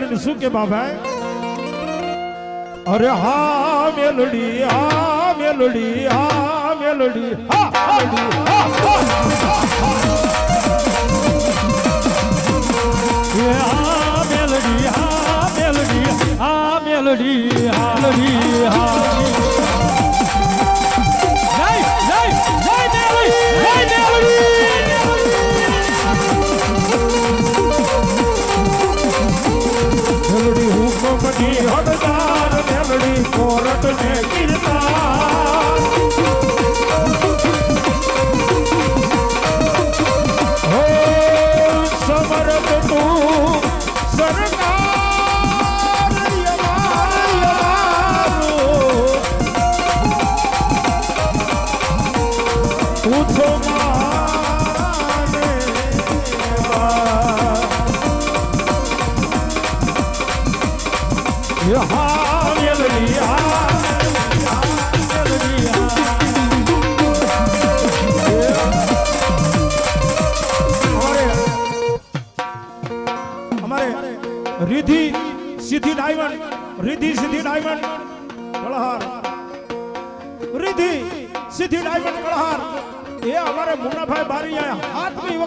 મેલડી ને શું કે બાબા? અરે હા મેલડી, હા મેલડી, હા મેલડી, હા મેલડી, હા મેલડી, હા મેલડી, હા મેલડી, હા મેલડી, હા મેલડી હુકમની હદદાર મેલડી કોરટ ને કીર્તાન હો સમરત તું સરકાર યમારો તું છો માને હા મેલડી, હા મેલડી, અમારે રીધિ સીધી ડાયમંડ, રીધિ સીધી ડાયમંડ કળહાર, રીધિ સીધી ડાયમંડ કળહાર એ અમારે મુન્નાભાઈ બારી હાથમી